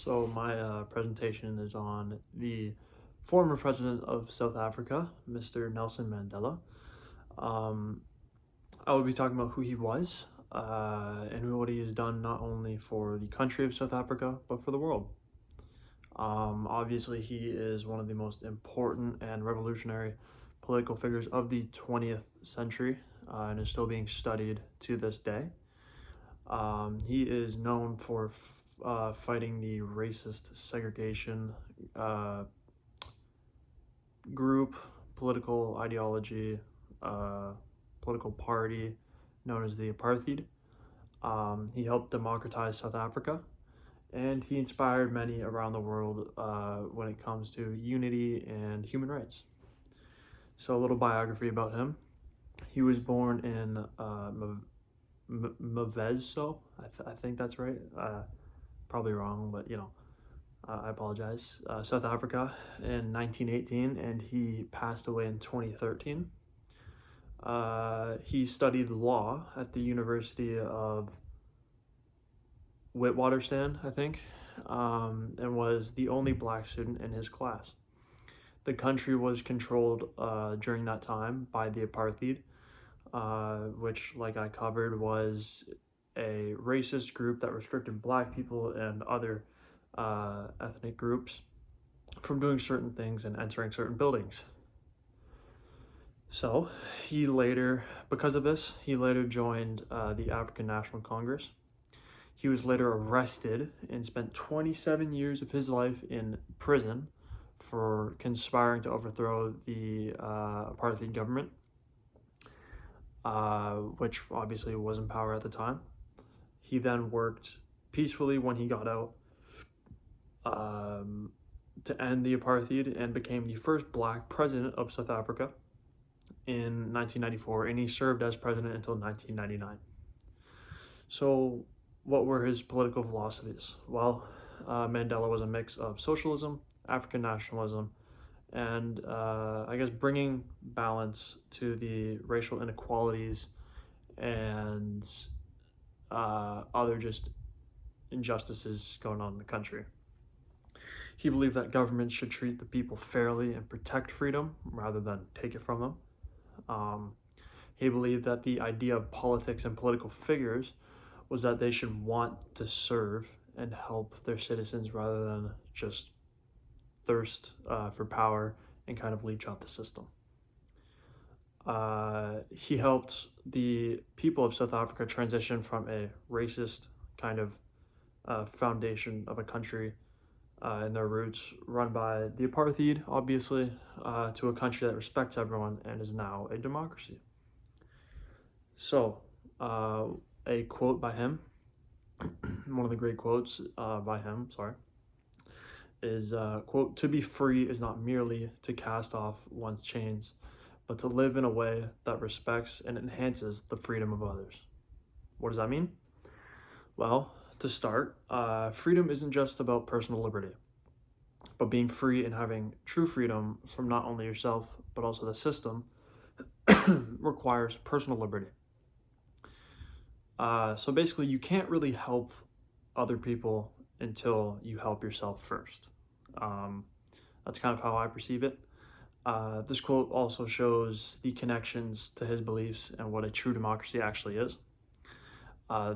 So my presentation is on the former president of South Africa, Mr. Nelson Mandela. Um, I will be talking about who he was and what he has done not only for the country of South Africa, but for the world. Obviously, he is one of the most important and revolutionary political figures of the 20th century and is still being studied to this day. He is known for fighting the racist segregation group, political ideology, political party known as the apartheid. He helped democratize South Africa, and he inspired many around the world when it comes to unity and human rights. So a little biography about him. He was born in Mvezo, I think that's right. Probably wrong, but I apologize. South Africa in 1918, and he passed away in 2013. He studied law at the University of Witwatersrand, I think, and was the only black student in his class. The country was controlled during that time by the apartheid, which, like I covered, was a racist group that restricted black people and other ethnic groups from doing certain things and entering certain buildings. So because of this, he later joined the African National Congress. He was later arrested and spent 27 years of his life in prison for conspiring to overthrow the apartheid government, which obviously was in power at the time. He then worked peacefully when he got out to end the apartheid and became the first black president of South Africa in 1994, and he served as president until 1999. So what were his political philosophies? Well, Mandela was a mix of socialism, African nationalism, and I guess bringing balance to the racial inequalities and other just injustices going on in the country. He believed that government should treat the people fairly and protect freedom rather than take it from them. He believed that the idea of politics and political figures was that they should want to serve and help their citizens rather than just thirst for power and kind of leech out the system. He helped the people of South Africa transition from a racist kind of foundation of a country and their roots run by the apartheid, obviously, to a country that respects everyone and is now a democracy. So, a quote by him, one of the great quotes by him, is, quote, "To be free is not merely to cast off one's chains, but to live in a way that respects and enhances the freedom of others." What does that mean? Well, to start, freedom isn't just about personal liberty, but being free and having true freedom from not only yourself, but also the system requires personal liberty. So basically, you can't really help other people until you help yourself first. That's kind of how I perceive it. This quote also shows the connections to his beliefs and what a true democracy actually is.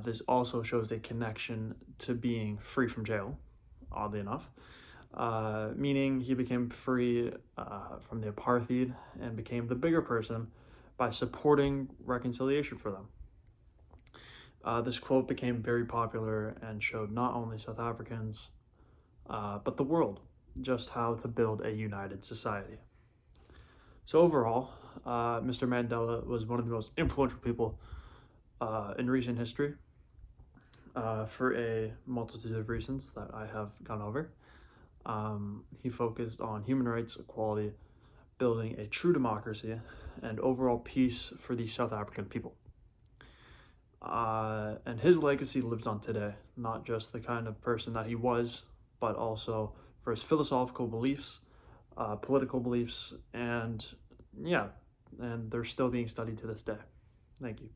This also shows a connection to being free from jail, oddly enough, meaning he became free from the apartheid and became the bigger person by supporting reconciliation for them. This quote became very popular and showed not only South Africans, but the world, just how to build a united society. So overall, Mr. Mandela was one of the most influential people in recent history for a multitude of reasons that I have gone over. He focused on human rights, equality, building a true democracy, and overall peace for the South African people. And his legacy lives on today, not just the kind of person that he was, but also for his philosophical beliefs, political beliefs, and they're still being studied to this day. Thank you.